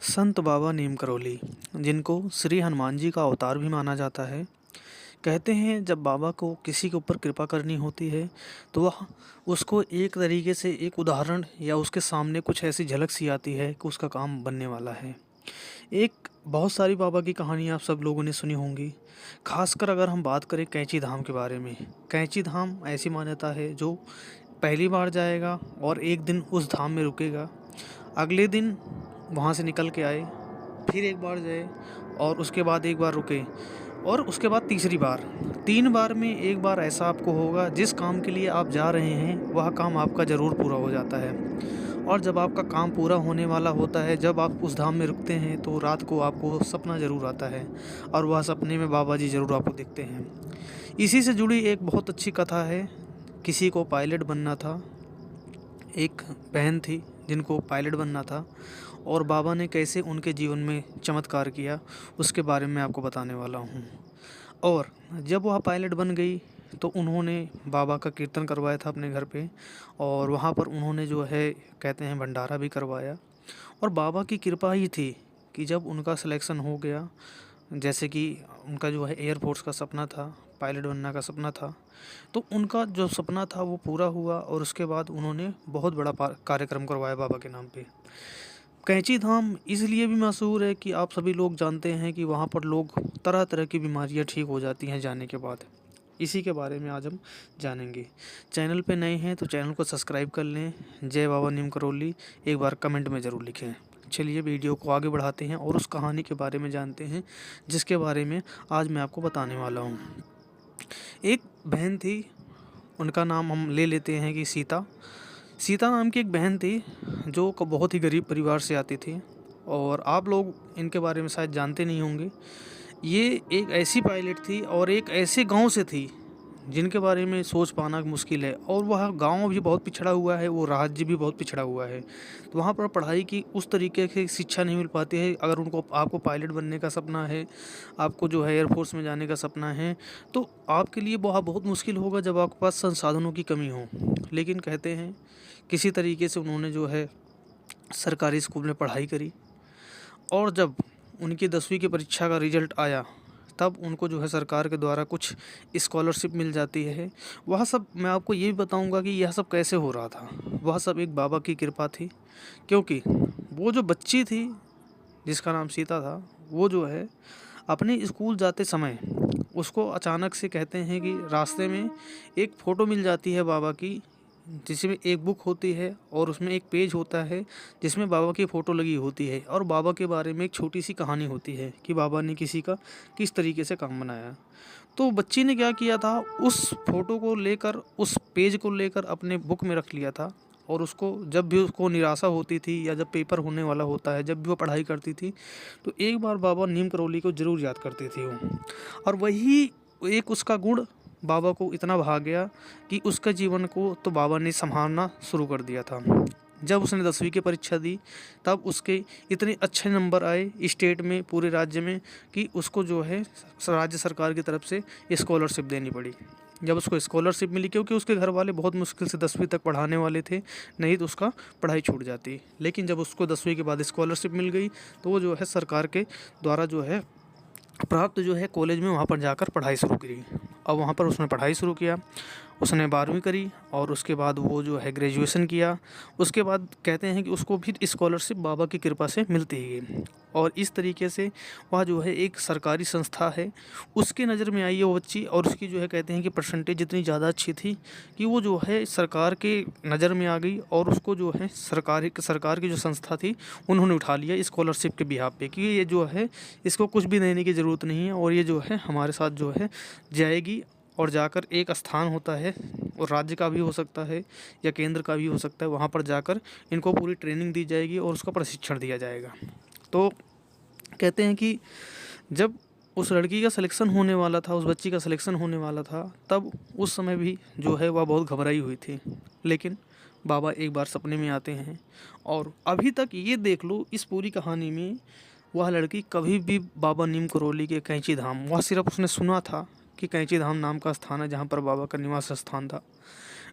संत बाबा नीम करोली, जिनको श्री हनुमान जी का अवतार भी माना जाता है। कहते हैं जब बाबा को किसी के ऊपर कृपा करनी होती है तो वह उसको एक तरीके से एक उदाहरण या उसके सामने कुछ ऐसी झलक सी आती है कि उसका काम बनने वाला है। एक बहुत सारी बाबा की कहानियाँ आप सब लोगों ने सुनी होंगी। खासकर अगर हम बात करें कैंची धाम के बारे में, कैंची धाम ऐसी मान्यता है जो पहली बार जाएगा और एक दिन उस धाम में रुकेगा, अगले दिन वहाँ से निकल के आए, फिर एक बार जाए और उसके बाद एक बार रुके और उसके बाद तीसरी बार, 3 बार में एक बार ऐसा आपको होगा जिस काम के लिए आप जा रहे हैं वह काम आपका ज़रूर पूरा हो जाता है। और जब आपका काम पूरा होने वाला होता है, जब आप उस धाम में रुकते हैं तो रात को आपको सपना ज़रूर आता है और वह सपने में बाबा जी ज़रूर आपको दिखते हैं। इसी से जुड़ी एक बहुत अच्छी कथा है। किसी को पायलट बनना था, एक बहन थी जिनको पायलट बनना था और बाबा ने कैसे उनके जीवन में चमत्कार किया उसके बारे में आपको बताने वाला हूँ। और जब वह पायलट बन गई तो उन्होंने बाबा का कीर्तन करवाया था अपने घर पे और वहाँ पर उन्होंने जो है कहते हैं भंडारा भी करवाया। और बाबा की कृपा ही थी कि जब उनका सिलेक्शन हो गया, जैसे कि उनका जो है एयरफोर्स का सपना था, पायलट बनने का सपना था, तो उनका जो सपना था वो पूरा हुआ और उसके बाद उन्होंने बहुत बड़ा कार्यक्रम करवाया बाबा के नाम पे। कैंची धाम इसलिए भी मशहूर है कि आप सभी लोग जानते हैं कि वहाँ पर लोग तरह तरह की बीमारियाँ ठीक हो जाती हैं जाने के बाद। इसी के बारे में आज हम जानेंगे। चैनल पे नए हैं तो चैनल को सब्सक्राइब कर लें। जय बाबा नीम करोली एक बार कमेंट में ज़रूर लिखें। चलिए वीडियो को आगे बढ़ाते हैं और उस कहानी के बारे में जानते हैं जिसके बारे में आज मैं आपको बताने वाला हूँ। एक बहन थी, उनका नाम हम ले लेते हैं कि सीता। सीता नाम की एक बहन थी जो बहुत ही गरीब परिवार से आती थी और आप लोग इनके बारे में शायद जानते नहीं होंगे। ये एक ऐसी पायलट थी और एक ऐसे गांव से थी जिनके बारे में सोच पाना मुश्किल है। और वह गांव भी बहुत पिछड़ा हुआ है, वो राज्य भी बहुत पिछड़ा हुआ है, तो वहाँ पर पढ़ाई की उस तरीके की शिक्षा नहीं मिल पाती है। अगर उनको आपको पायलट बनने का सपना है, आपको जो है एयरफोर्स में जाने का सपना है, तो आपके लिए वह बहुत मुश्किल होगा जब आपके पास संसाधनों की कमी हो। लेकिन कहते हैं किसी तरीके से उन्होंने जो है सरकारी स्कूल में पढ़ाई करी और जब उनकी 10वीं की परीक्षा का रिजल्ट आया तब उनको जो है सरकार के द्वारा कुछ स्कॉलरशिप मिल जाती है। वह सब मैं आपको ये भी बताऊंगा कि यह सब कैसे हो रहा था। वह सब एक बाबा की कृपा थी, क्योंकि वो जो बच्ची थी जिसका नाम सीता था, वो जो है अपने स्कूल जाते समय उसको अचानक से कहते हैं कि रास्ते में एक फ़ोटो मिल जाती है बाबा की, जिसमें एक बुक होती है और उसमें एक पेज होता है जिसमें बाबा की फ़ोटो लगी होती है और बाबा के बारे में एक छोटी सी कहानी होती है कि बाबा ने किसी का किस तरीके से काम बनाया। तो बच्ची ने क्या किया था, उस फ़ोटो को लेकर, उस पेज को लेकर अपने बुक में रख लिया था और उसको जब भी उसको निराशा होती थी या जब पेपर होने वाला होता है, जब भी वो पढ़ाई करती थी, तो एक बार बाबा नीम करोली को ज़रूर याद करती थी वो। और वही एक उसका गुण बाबा को इतना भा गया कि उसका जीवन को तो बाबा ने संभालना शुरू कर दिया था। जब उसने 10वीं की परीक्षा दी तब उसके इतने अच्छे नंबर आए स्टेट में, पूरे राज्य में, कि उसको जो है राज्य सरकार की तरफ से स्कॉलरशिप देनी पड़ी। जब उसको स्कॉलरशिप मिली, क्योंकि उसके घर वाले बहुत मुश्किल से 10वीं तक पढ़ाने वाले थे, नहीं तो उसका पढ़ाई छूट जाती। लेकिन जब उसको 10वीं के बाद स्कॉलरशिप मिल गई तो वो जो है सरकार के द्वारा जो है प्राप्त जो है कॉलेज में वहाँ पर जाकर पढ़ाई शुरू करी। और वहाँ पर उसने पढ़ाई शुरू किया, उसने 12वीं करी और उसके बाद वो जो है ग्रेजुएशन किया। उसके बाद कहते हैं कि उसको फिर स्कॉलरशिप बाबा की कृपा से मिलती ही गई और इस तरीके से वह जो है एक सरकारी संस्था है उसकी नज़र में आई है वो बच्ची। और उसकी जो है कहते हैं कि परसेंटेज इतनी ज़्यादा अच्छी थी कि वो जो है सरकार के नज़र में आ गई और उसको जो है सरकार की जो संस्था थी उन्होंने उठा लिया स्कॉलरशिप के बिहाफ पे कि ये जो है इसको कुछ भी देने की ज़रूरत नहीं है और ये जो है हमारे साथ जो है जाएगी और जाकर एक स्थान होता है और राज्य का भी हो सकता है या केंद्र का भी हो सकता है, वहाँ पर जाकर इनको पूरी ट्रेनिंग दी जाएगी और उसका प्रशिक्षण दिया जाएगा। तो कहते हैं कि जब उस लड़की का सिलेक्शन होने वाला था, उस बच्ची का सिलेक्शन होने वाला था, तब उस समय भी जो है वह बहुत घबराई हुई थी। लेकिन बाबा एक बार सपने में आते हैं और अभी तक ये देख लो इस पूरी कहानी में वह लड़की कभी भी बाबा नीम करोली के कैंची धाम, वह सिर्फ उसने सुना था कि कैंची धाम नाम का स्थान है जहाँ पर बाबा का निवास स्थान था,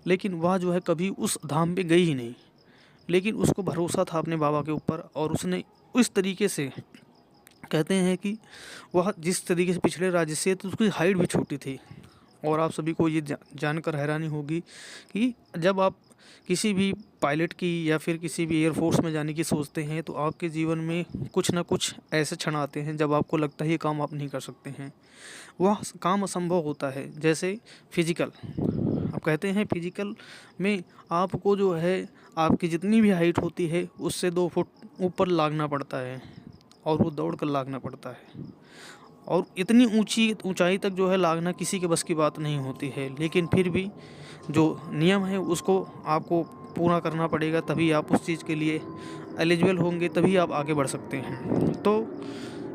लेकिन वह जो है कभी उस धाम पे गई ही नहीं। लेकिन उसको भरोसा था अपने बाबा के ऊपर और उसने उस तरीके से कहते हैं कि वह जिस तरीके से पिछले राज्य से, तो उसकी हाइट भी छोटी थी। और आप सभी को ये जानकर हैरानी होगी कि जब आप किसी भी पायलट की या फिर किसी भी एयरफोर्स में जाने की सोचते हैं, तो आपके जीवन में कुछ ना कुछ ऐसे क्षण आते हैं जब आपको लगता है ये काम आप नहीं कर सकते हैं, वह काम असंभव होता है। जैसे फिजिकल, अब कहते हैं फिजिकल में आपको जो है आपकी जितनी भी हाइट होती है उससे 2 फुट ऊपर लागना पड़ता है, और वो दौड़ कर लागना पड़ता है। और इतनी ऊंचाई तक जो है लागना किसी के बस की बात नहीं होती है, लेकिन फिर भी जो नियम है उसको आपको पूरा करना पड़ेगा, तभी आप उस चीज़ के लिए एलिजिबल होंगे, तभी आप आगे बढ़ सकते हैं। तो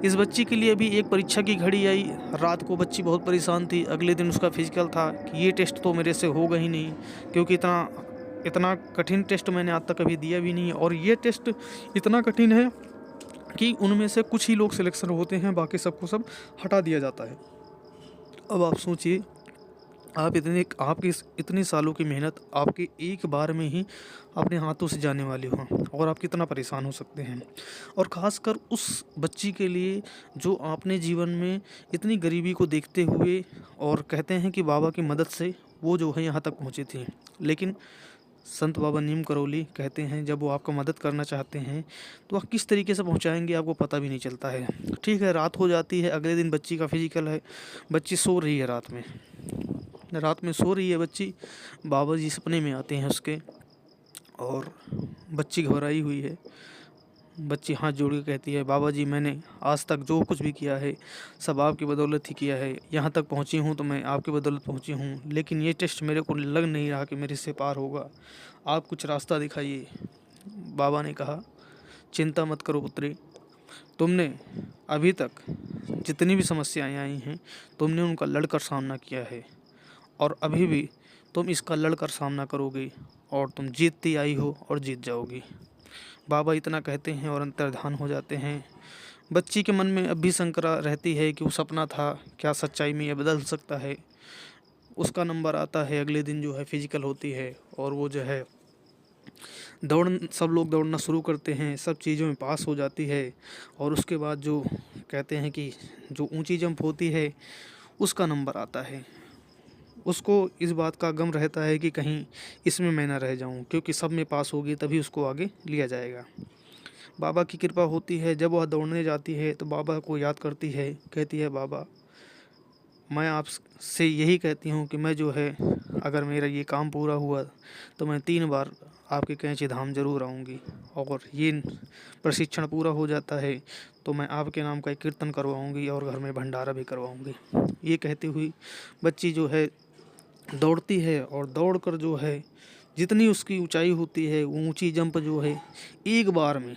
इस बच्ची के लिए भी एक परीक्षा की घड़ी आई। रात को बच्ची बहुत परेशान थी। अगले दिन उसका फिजिकल था कि ये टेस्ट तो मेरे से होगा ही नहीं, क्योंकि इतना इतना कठिन टेस्ट मैंने आज तक कभी दिया भी नहीं है, और ये टेस्ट इतना कठिन है कि उनमें से कुछ ही लोग सिलेक्शन होते हैं, बाकी सबको सब हटा दिया जाता है। अब आप सोचिए, आपकी इतनी सालों की मेहनत आपके एक बार में ही अपने हाथों से जाने वाली हो, और आप कितना परेशान हो सकते हैं। और ख़ासकर उस बच्ची के लिए जो आपने जीवन में इतनी गरीबी को देखते हुए, और कहते हैं कि बाबा की मदद से वो जो है यहाँ तक पहुँची थी। लेकिन संत बाबा नीम करौली कहते हैं जब वो आपका मदद करना चाहते हैं तो वह किस तरीके से पहुंचाएंगे आपको पता भी नहीं चलता है। ठीक है, रात हो जाती है, अगले दिन बच्ची का फिजिकल है, बच्ची सो रही है रात में सो रही है बच्ची। बाबा जी सपने में आते हैं उसके, और बच्ची घबराई हुई है। बच्ची हाथ जोड़ के कहती है, बाबा जी मैंने आज तक जो कुछ भी किया है सब आपकी बदौलत ही किया है, यहाँ तक पहुँची हूँ तो मैं आपकी बदौलत पहुँची हूँ, लेकिन ये टेस्ट मेरे को लग नहीं रहा कि मेरे से पार होगा, आप कुछ रास्ता दिखाइए। बाबा ने कहा, चिंता मत करो पुत्री, तुमने अभी तक जितनी भी समस्याएं आई हैं तुमने उनका लड़कर सामना किया है, और अभी भी तुम इसका लड़कर सामना करोगी, और तुम जीतती आई हो और जीत जाओगी। बाबा इतना कहते हैं और अंतर्धान हो जाते हैं। बच्ची के मन में अब भी शंका रहती है कि वो सपना था, क्या सच्चाई में ये बदल सकता है। उसका नंबर आता है, अगले दिन जो है फिजिकल होती है, और वो जो है सब लोग दौड़ना शुरू करते हैं, सब चीज़ों में पास हो जाती है। और उसके बाद जो कहते हैं कि जो ऊंची जंप होती है उसका नंबर आता है। उसको इस बात का गम रहता है कि कहीं इसमें मैं ना रह जाऊं, क्योंकि सब में पास होगी तभी उसको आगे लिया जाएगा। बाबा की कृपा होती है, जब वह दौड़ने जाती है तो बाबा को याद करती है, कहती है, बाबा मैं आपसे यही कहती हूँ कि मैं जो है अगर मेरा ये काम पूरा हुआ तो मैं 3 बार आपके कैंची धाम जरूर आऊँगी, और ये प्रशिक्षण पूरा हो जाता है तो मैं आपके नाम का एक कीर्तन करवाऊँगी और घर में भंडारा भी करवाऊँगी। ये कहती हुई बच्ची जो है दौड़ती है, और दौड़कर जो है जितनी उसकी ऊंचाई होती है, वो ऊंची जंप जो है एक बार में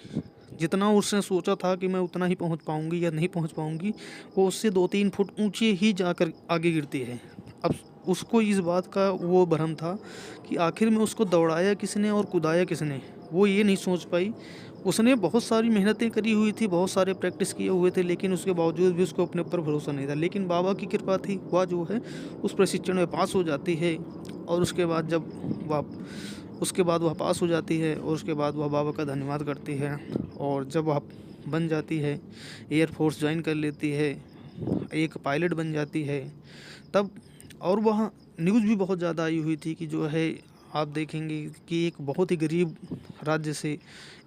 जितना उसने सोचा था कि मैं उतना ही पहुंच पाऊंगी या नहीं पहुंच पाऊंगी, वो उससे 2-3 फुट ऊंचे ही जाकर आगे गिरती है। अब उसको इस बात का वो भ्रम था कि आखिर में उसको दौड़ाया किसने और कुदाया किसने, वो ये नहीं सोच पाई। उसने बहुत सारी मेहनतें करी हुई थी, बहुत सारे प्रैक्टिस किए हुए थे, लेकिन उसके बावजूद भी उसको अपने ऊपर भरोसा नहीं था। लेकिन बाबा की कृपा थी, वह जो है उस प्रशिक्षण में पास हो जाती है, और उसके बाद वह पास हो जाती है, और उसके बाद वह बाबा का धन्यवाद करती है। और जब वह बन जाती है, एयरफोर्स ज्वाइन कर लेती है, एक पायलट बन जाती है तब, और वहाँ न्यूज़ भी बहुत ज़्यादा आई हुई थी कि जो है आप देखेंगे कि एक बहुत ही गरीब राज्य से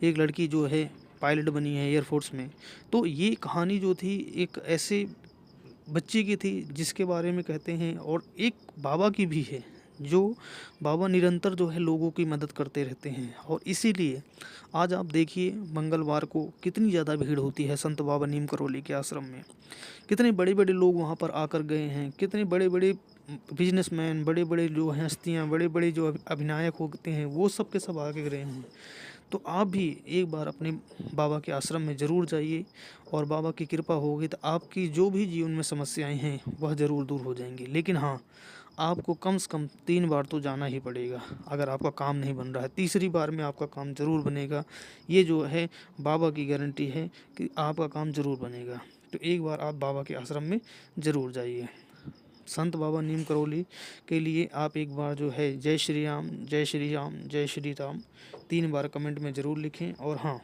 एक लड़की जो है पायलट बनी है एयरफोर्स में। तो ये कहानी जो थी एक ऐसे बच्चे की थी जिसके बारे में कहते हैं, और एक बाबा की भी है, जो बाबा निरंतर जो है लोगों की मदद करते रहते हैं। और इसीलिए आज आप देखिए मंगलवार को कितनी ज़्यादा भीड़ होती है संत बाबा नीम करौली के आश्रम में। कितने बड़े बड़े लोग वहाँ पर आकर गए हैं, कितने बड़े बड़े बिजनेसमैन, बड़े बड़े जो हस्तियाँ, बड़े बड़े जो अभिनायक होते हैं, वो सब के सब आगे गए हैं। तो आप भी एक बार अपने बाबा के आश्रम में ज़रूर जाइए, और बाबा की कृपा होगी तो आपकी जो भी जीवन में समस्याएं हैं वह ज़रूर दूर हो जाएंगी। लेकिन हाँ, आपको कम से कम 3 बार तो जाना ही पड़ेगा। अगर आपका काम नहीं बन रहा है, तीसरी बार में आपका काम ज़रूर बनेगा। ये जो है बाबा की गारंटी है कि आपका काम ज़रूर बनेगा। तो एक बार आप बाबा के आश्रम में ज़रूर जाइए। संत बाबा नीम करौली के लिए आप एक बार जो है जय श्री राम, जय श्री राम, जय श्री राम 3 बार कमेंट में ज़रूर लिखें। और हाँ,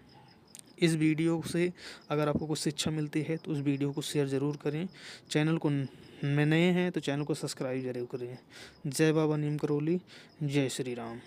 इस वीडियो से अगर आपको कुछ शिक्षा मिलती है तो उस वीडियो को शेयर ज़रूर करें। चैनल को में नए हैं तो चैनल को सब्सक्राइब जरूर करें। जय बाबा नीम करौली, जय श्री राम।